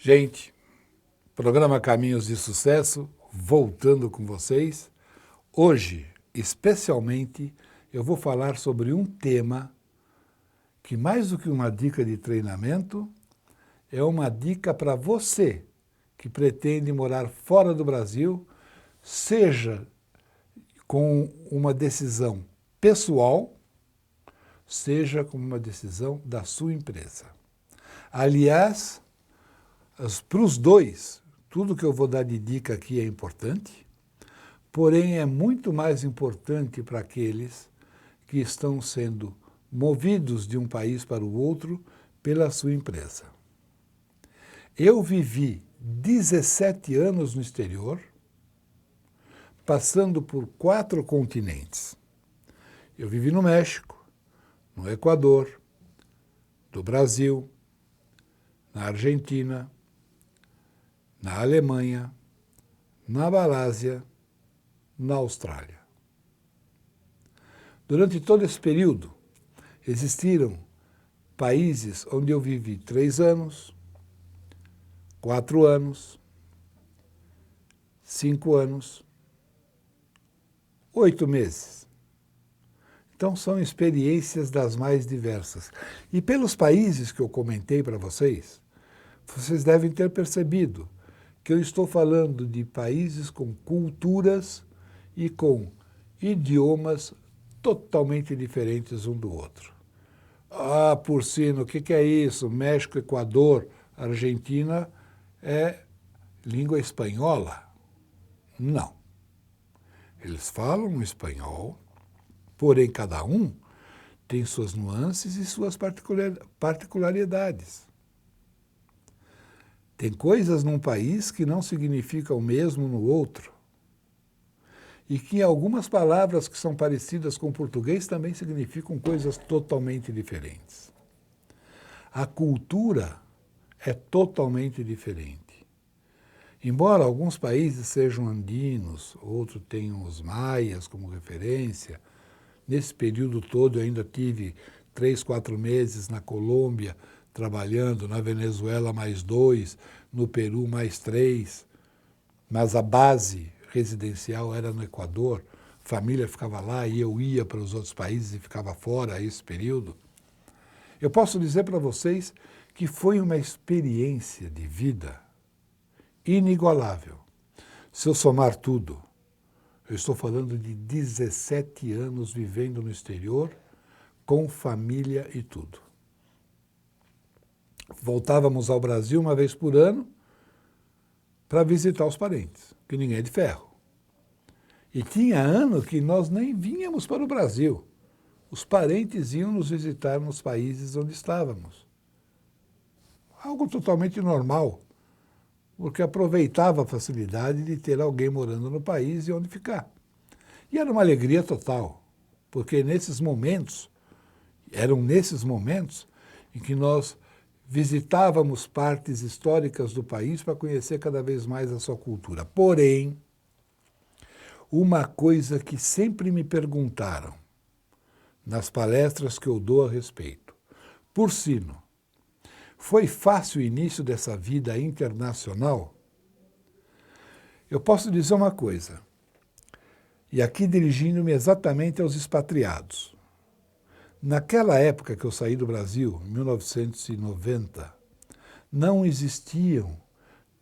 Gente, programa Caminhos de Sucesso, voltando com vocês. Hoje, especialmente, eu vou falar sobre um tema que, mais do que uma dica de treinamento, é uma dica para você que pretende morar fora do Brasil, seja com uma decisão pessoal, seja com uma decisão da sua empresa. Aliás, para os dois, tudo que eu vou dar de dica aqui é importante, porém é muito mais importante para aqueles que estão sendo movidos de um país para o outro pela sua empresa. Eu vivi 17 anos no exterior, passando por 4 continentes. Eu vivi no México, no Equador, no Brasil, na Argentina, na Alemanha, na Malásia, na Austrália. Durante todo esse período, existiram países onde eu vivi 3 anos, 4 anos, 5 anos, 8 meses. Então, são experiências das mais diversas. E pelos países que eu comentei para vocês, vocês devem ter percebido que eu estou falando de países com culturas e com idiomas totalmente diferentes um do outro. Ah, Porcino, o que é isso? México, Equador, Argentina é língua espanhola? Não. Eles falam espanhol, porém cada um tem suas nuances e suas particularidades. Tem coisas num país que não significam o mesmo no outro. E que algumas palavras que são parecidas com o português também significam coisas totalmente diferentes. A cultura é totalmente diferente. Embora alguns países sejam andinos, outros tenham os maias como referência, nesse período todo eu ainda tive 3, 4 meses na Colômbia, trabalhando, na Venezuela mais 2, no Peru mais 3, mas a base residencial era no Equador, a família ficava lá e eu ia para os outros países e ficava fora esse período. Eu posso dizer para vocês que foi uma experiência de vida inigualável. Se eu somar tudo, eu estou falando de 17 anos vivendo no exterior, com família e tudo. Voltávamos ao Brasil uma vez por ano para visitar os parentes, que ninguém é de ferro. E tinha ano que nós nem vínhamos para o Brasil. Os parentes iam nos visitar nos países onde estávamos. Algo totalmente normal, porque aproveitava a facilidade de ter alguém morando no país e onde ficar. E era uma alegria total, porque eram nesses momentos em que nós visitávamos partes históricas do país para conhecer cada vez mais a sua cultura. Porém, uma coisa que sempre me perguntaram nas palestras que eu dou a respeito: Porcino, foi fácil o início dessa vida internacional? Eu posso dizer uma coisa, e aqui dirigindo-me exatamente aos expatriados. Naquela época que eu saí do Brasil, em 1990, não existiam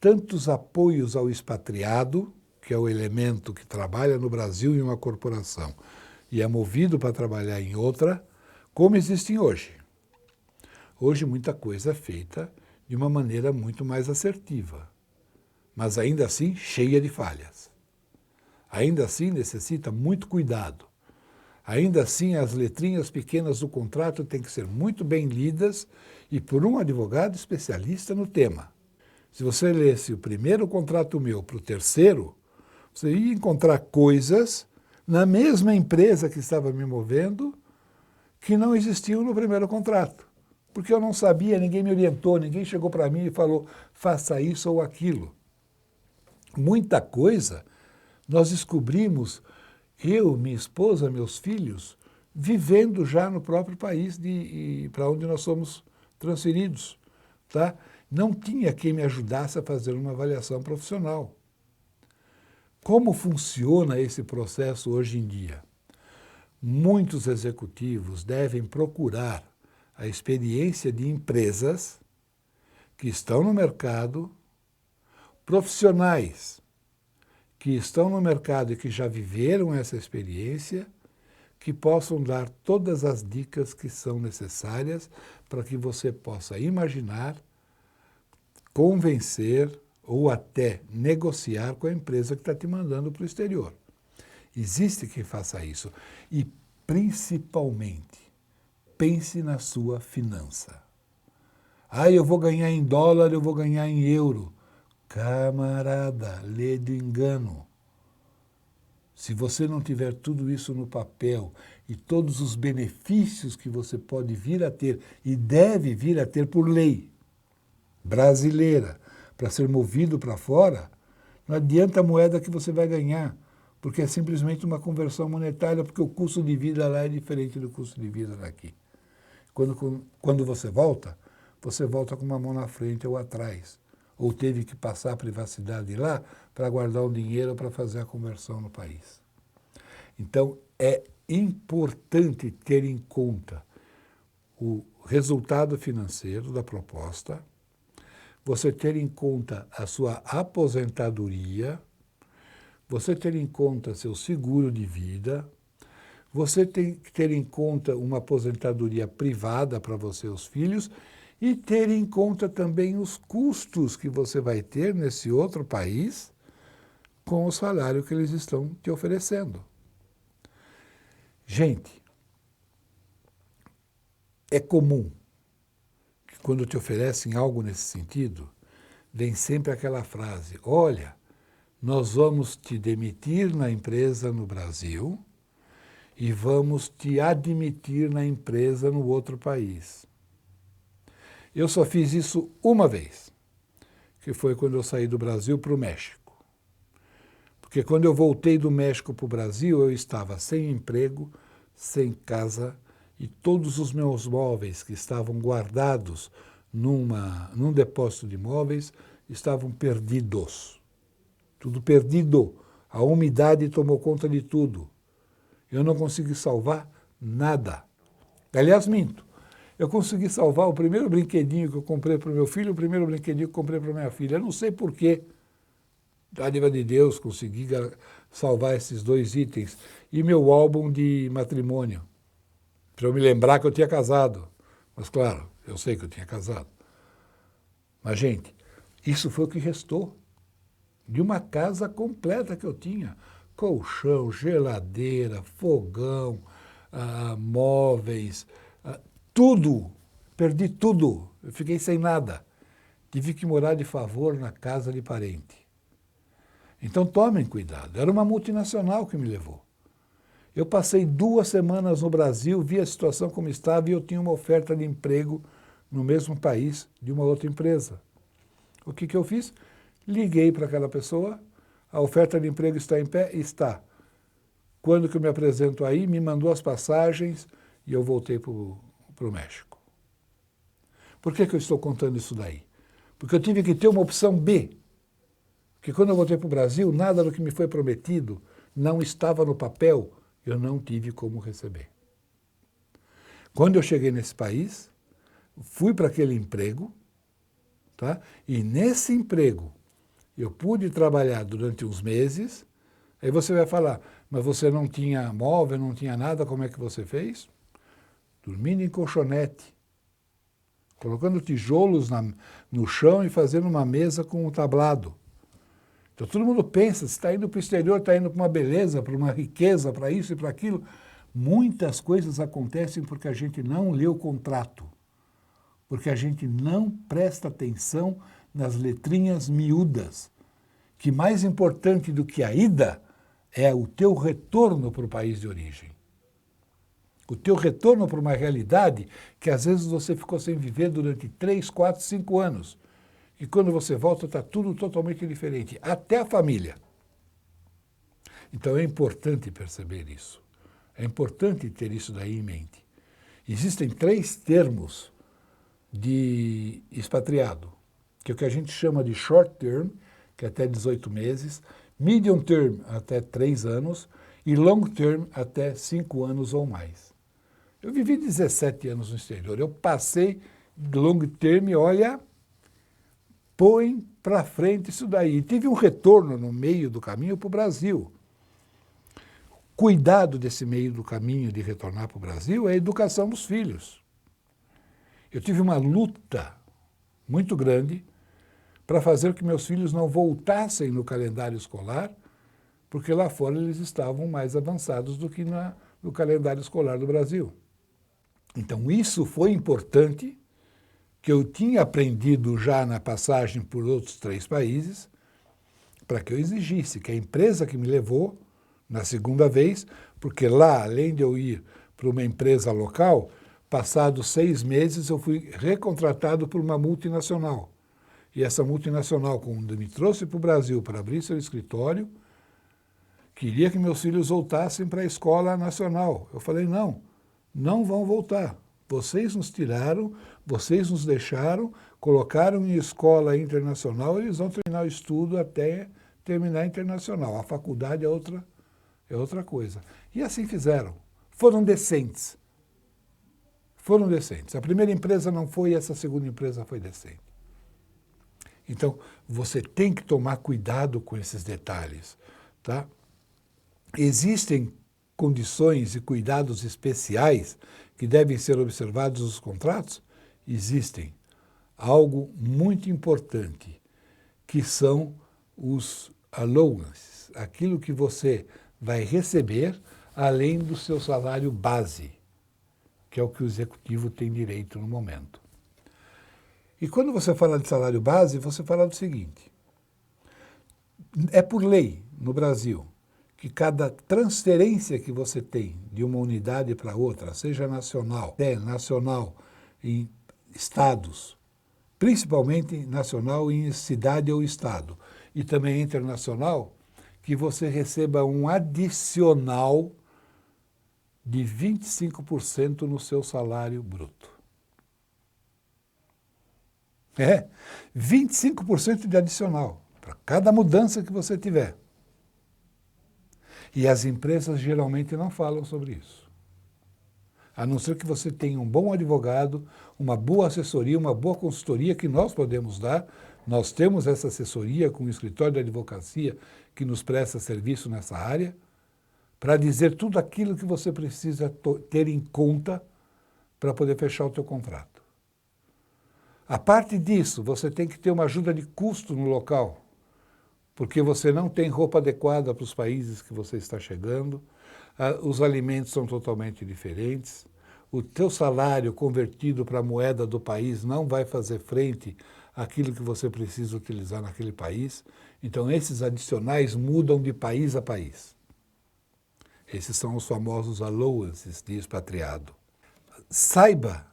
tantos apoios ao expatriado, que é o elemento que trabalha no Brasil em uma corporação e é movido para trabalhar em outra, como existem hoje. Hoje muita coisa é feita de uma maneira muito mais assertiva, mas ainda assim cheia de falhas. Ainda assim necessita muito cuidado. Ainda assim, as letrinhas pequenas do contrato têm que ser muito bem lidas e por um advogado especialista no tema. Se você lesse o primeiro contrato meu para o terceiro, você ia encontrar coisas na mesma empresa que estava me movendo que não existiam no primeiro contrato. Porque eu não sabia, ninguém me orientou, ninguém chegou para mim e falou, faça isso ou aquilo. Muita coisa nós descobrimos, eu, minha esposa, meus filhos, vivendo já no próprio país para onde nós somos transferidos. Tá? não tinha quem me ajudasse a fazer uma avaliação profissional. Como funciona esse processo hoje em dia? Muitos executivos devem procurar a experiência de empresas que estão no mercado, profissionais que estão no mercado e que já viveram essa experiência, que possam dar todas as dicas que são necessárias para que você possa imaginar, convencer ou até negociar com a empresa que está te mandando para o exterior. Existe quem faça isso. E, principalmente, pense na sua finança. Ah, eu vou ganhar em dólar, eu vou ganhar em euro. Camarada, lê do engano. Se você não tiver tudo isso no papel e todos os benefícios que você pode vir a ter e deve vir a ter por lei brasileira para ser movido para fora, não adianta a moeda que você vai ganhar, porque é simplesmente uma conversão monetária, porque o custo de vida lá é diferente do custo de vida daqui. Quando você volta com uma mão na frente ou atrás, ou teve que passar a privacidade lá para guardar o dinheiro para fazer a conversão no país. Então, é importante ter em conta o resultado financeiro da proposta, você ter em conta a sua aposentadoria, você ter em conta seu seguro de vida, você tem que ter em conta uma aposentadoria privada para você e os filhos e ter em conta também os custos que você vai ter nesse outro país com o salário que eles estão te oferecendo. Gente, é comum que quando te oferecem algo nesse sentido, vem sempre aquela frase: olha, nós vamos te demitir na empresa no Brasil e vamos te admitir na empresa no outro país. Eu só fiz isso uma vez, que foi quando eu saí do Brasil para o México. Porque quando eu voltei do México para o Brasil, eu estava sem emprego, sem casa, e todos os meus móveis que estavam guardados num depósito de móveis estavam perdidos. Tudo perdido. A umidade tomou conta de tudo. Eu não consegui salvar nada. Aliás, minto. Eu consegui salvar o primeiro brinquedinho que eu comprei para o meu filho, o primeiro brinquedinho que eu comprei para a minha filha. Eu não sei porquê. Dádiva de Deus, consegui salvar esses dois itens. E meu álbum de matrimônio, para eu me lembrar que eu tinha casado. Mas, claro, eu sei que eu tinha casado. Mas, gente, isso foi o que restou de uma casa completa que eu tinha. Colchão, geladeira, fogão, móveis, tudo. Perdi tudo. Eu fiquei sem nada. Tive que morar de favor na casa de parente. Então tomem cuidado. Era uma multinacional que me levou. Eu passei 2 semanas no Brasil, vi a situação como estava e eu tinha uma oferta de emprego no mesmo país de uma outra empresa. O que eu fiz? Liguei para aquela pessoa, a oferta de emprego está em pé? Está. Quando que eu me apresento aí, me mandou as passagens e eu voltei para o México. Por que eu estou contando isso daí? Porque eu tive que ter uma opção B. Porque quando eu voltei para o Brasil, nada do que me foi prometido não estava no papel, eu não tive como receber. Quando eu cheguei nesse país, fui para aquele emprego, tá? E nesse emprego eu pude trabalhar durante uns meses. Aí você vai falar, mas você não tinha móvel, não tinha nada, como é que você fez? Dormindo em colchonete, colocando tijolos no chão e fazendo uma mesa com um tablado. Então todo mundo pensa, se está indo para o exterior, está indo para uma beleza, para uma riqueza, para isso e para aquilo. Muitas coisas acontecem porque a gente não lê o contrato, porque a gente não presta atenção nas letrinhas miúdas, que mais importante do que a ida é o teu retorno para o país de origem. O teu retorno para uma realidade que às vezes você ficou sem viver durante 3, 4, 5 anos. E quando você volta está tudo totalmente diferente, até a família. Então é importante perceber isso. É importante ter isso daí em mente. Existem 3 termos de expatriado. que é o que a gente chama de short term, que é até 18 meses, medium term até 3 anos e long term até 5 anos ou mais. Eu vivi 17 anos no exterior, eu passei de long term e olha, põe para frente isso daí. E tive um retorno no meio do caminho para o Brasil. Cuidado desse meio do caminho de retornar para o Brasil é a educação dos filhos. Eu tive uma luta muito grande para fazer com que meus filhos não voltassem no calendário escolar, porque lá fora eles estavam mais avançados do que no calendário escolar do Brasil. Então isso foi importante, que eu tinha aprendido já na passagem por outros 3 países, para que eu exigisse que a empresa que me levou na segunda vez, porque lá, além de eu ir para uma empresa local, passados 6 meses eu fui recontratado por uma multinacional. E essa multinacional, quando me trouxe para o Brasil para abrir seu escritório, queria que meus filhos voltassem para a escola nacional. Eu falei, não, não vão voltar. Vocês nos tiraram, vocês nos deixaram, colocaram em escola internacional, eles vão terminar o estudo até terminar internacional. A faculdade é outra coisa. E assim fizeram. Foram decentes. Foram decentes. A primeira empresa não foi, essa segunda empresa foi decente. Então, você tem que tomar cuidado com esses detalhes, tá? Existem condições e cuidados especiais que devem ser observados nos contratos? Existem. Algo muito importante, que são os allowances, aquilo que você vai receber além do seu salário base, que é o que o executivo tem direito no momento. E quando você fala de salário base, você fala do seguinte, é por lei no Brasil que cada transferência que você tem de uma unidade para outra, seja nacional em estados, principalmente nacional em cidade ou estado, e também internacional, que você receba um adicional de 25% no seu salário bruto. 25% de adicional para cada mudança que você tiver. E as empresas geralmente não falam sobre isso. A não ser que você tenha um bom advogado, uma boa assessoria, uma boa consultoria que nós podemos dar. Nós temos essa assessoria com o escritório de advocacia que nos presta serviço nessa área, para dizer tudo aquilo que você precisa ter em conta para poder fechar o teu contrato. A parte disso, você tem que ter uma ajuda de custo no local, porque você não tem roupa adequada para os países que você está chegando, os alimentos são totalmente diferentes, o teu salário convertido para a moeda do país não vai fazer frente àquilo que você precisa utilizar naquele país. Então, esses adicionais mudam de país a país. Esses são os famosos allowances de expatriado. Saiba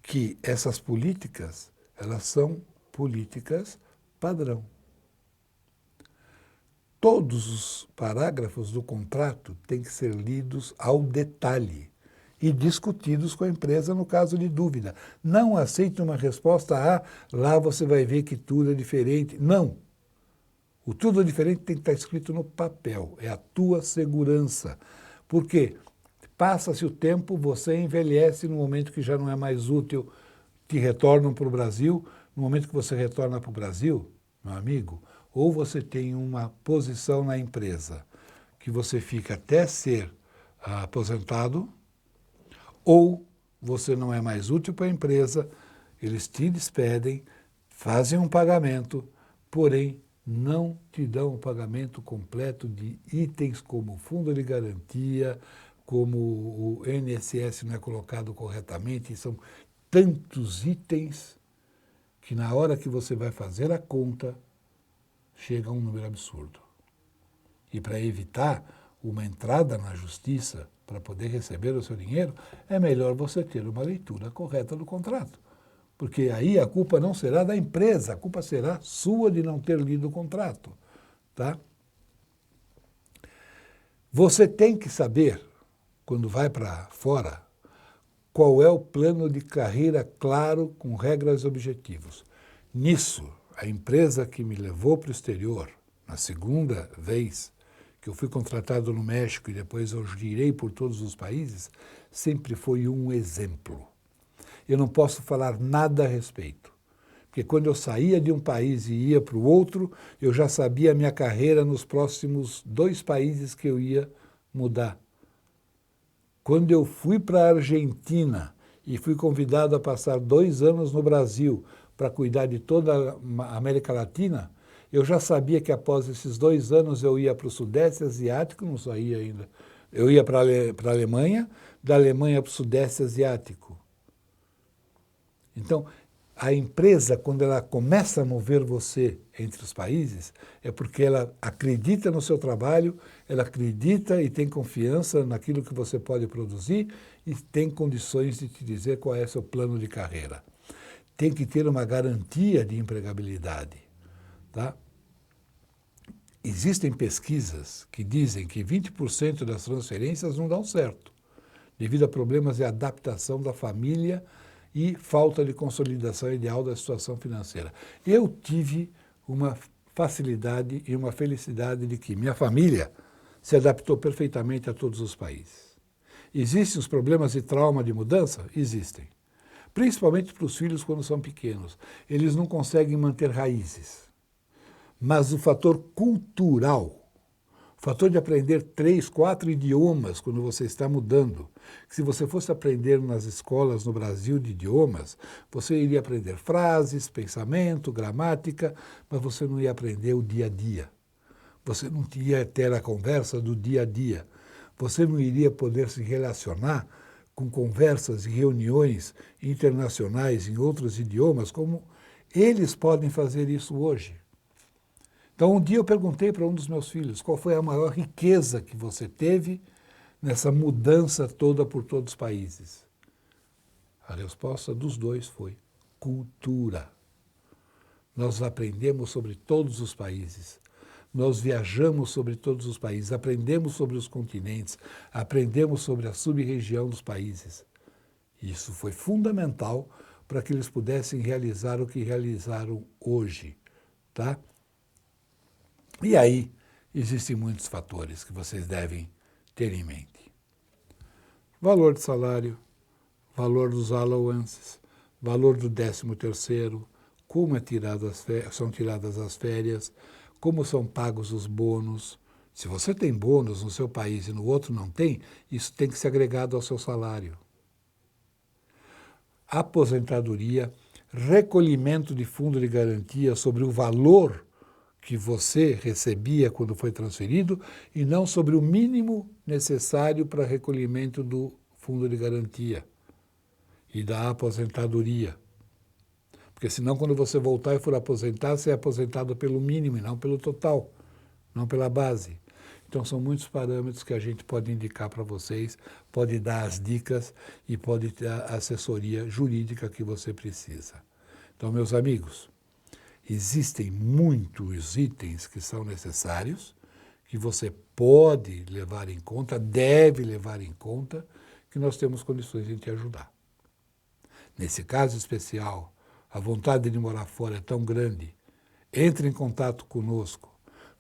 que essas políticas, elas são políticas padrão. Todos os parágrafos do contrato têm que ser lidos ao detalhe e discutidos com a empresa no caso de dúvida. Não aceite uma resposta lá você vai ver que tudo é diferente. Não. O tudo é diferente tem que estar escrito no papel. É a tua segurança. Por quê? Passa-se o tempo, você envelhece no momento que já não é mais útil, te retornam para o Brasil. No momento que você retorna para o Brasil, meu amigo, ou você tem uma posição na empresa que você fica até ser aposentado, ou você não é mais útil para a empresa, eles te despedem, fazem um pagamento, porém não te dão o pagamento completo de itens como fundo de garantia, como o INSS não é colocado corretamente, são tantos itens que na hora que você vai fazer a conta, chega a um número absurdo. E para evitar uma entrada na justiça para poder receber o seu dinheiro, é melhor você ter uma leitura correta do contrato. Porque aí a culpa não será da empresa, a culpa será sua de não ter lido o contrato. Tá? Você tem que saber, quando vai para fora, qual é o plano de carreira claro, com regras e objetivos. Nisso, a empresa que me levou para o exterior, na segunda vez que eu fui contratado no México e depois eu girei por todos os países, sempre foi um exemplo. Eu não posso falar nada a respeito, porque quando eu saía de um país e ia para o outro, eu já sabia a minha carreira nos próximos 2 países que eu ia mudar. Quando eu fui para a Argentina e fui convidado a passar 2 anos no Brasil para cuidar de toda a América Latina, eu já sabia que após esses 2 anos eu ia para o Sudeste Asiático, não saía ainda. Eu ia para a Alemanha, da Alemanha para o Sudeste Asiático. Então, a empresa, quando ela começa a mover você entre os países, é porque ela acredita no seu trabalho, ela acredita e tem confiança naquilo que você pode produzir e tem condições de te dizer qual é o seu plano de carreira. Tem que ter uma garantia de empregabilidade. Tá? Existem pesquisas que dizem que 20% das transferências não dão certo, devido a problemas de adaptação da família e falta de consolidação ideal da situação financeira. Eu tive uma facilidade e uma felicidade de que minha família se adaptou perfeitamente a todos os países. Existem os problemas de trauma de mudança? Existem. Principalmente para os filhos quando são pequenos. Eles não conseguem manter raízes. Mas o fator cultural, o fator de aprender 3, 4 idiomas quando você está mudando, que se você fosse aprender nas escolas no Brasil de idiomas, você iria aprender frases, pensamento, gramática, mas você não ia aprender o dia a dia. Você não ia ter a conversa do dia a dia. Você não iria poder se relacionar com conversas e reuniões internacionais em outros idiomas, como eles podem fazer isso hoje. Então, um dia eu perguntei para um dos meus filhos qual foi a maior riqueza que você teve nessa mudança toda por todos os países. A resposta dos 2 foi cultura. Nós aprendemos sobre todos os países. Nós viajamos sobre todos os países, aprendemos sobre os continentes, aprendemos sobre a sub-região dos países. Isso foi fundamental para que eles pudessem realizar o que realizaram hoje, tá? E aí, existem muitos fatores que vocês devem ter em mente. Valor de salário, valor dos allowances, valor do 13º, como são tiradas as férias, como são pagos os bônus. Se você tem bônus no seu país e no outro não tem, isso tem que ser agregado ao seu salário. Aposentadoria, recolhimento de fundo de garantia sobre o valor que você recebia quando foi transferido e não sobre o mínimo necessário para recolhimento do fundo de garantia e da aposentadoria. Porque senão, quando você voltar e for aposentar, você é aposentado pelo mínimo e não pelo total, não pela base. Então, são muitos parâmetros que a gente pode indicar para vocês, pode dar as dicas e pode ter a assessoria jurídica que você precisa. Então, meus amigos, existem muitos itens que são necessários, que você pode levar em conta, deve levar em conta, que nós temos condições de te ajudar. Nesse caso especial, a vontade de morar fora é tão grande, entre em contato conosco.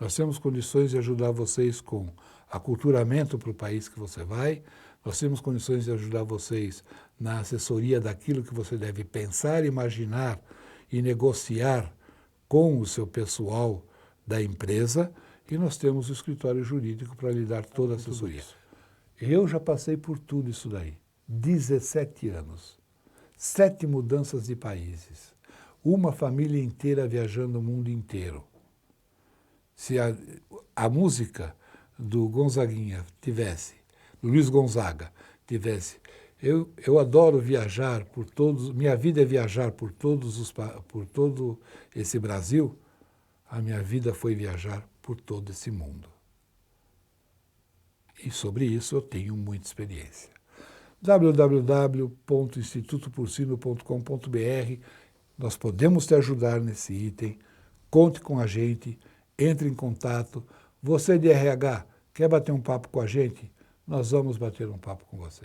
Nós temos condições de ajudar vocês com aculturamento para o país que você vai, nós temos condições de ajudar vocês na assessoria daquilo que você deve pensar, imaginar e negociar com o seu pessoal da empresa, e nós temos o escritório jurídico para lhe dar toda a assessoria. Eu já passei por tudo isso daí. 17 anos, 7 mudanças de países, uma família inteira viajando o mundo inteiro. Se a música do Gonzaguinha tivesse, do Luiz Gonzaga tivesse, eu adoro viajar por todos, minha vida é viajar por todo esse Brasil, a minha vida foi viajar por todo esse mundo. E sobre isso eu tenho muita experiência. www.institutoporcino.com.br. Nós podemos te ajudar nesse item. Conte com a gente, entre em contato. Você de RH, quer bater um papo com a gente? Nós vamos bater um papo com você.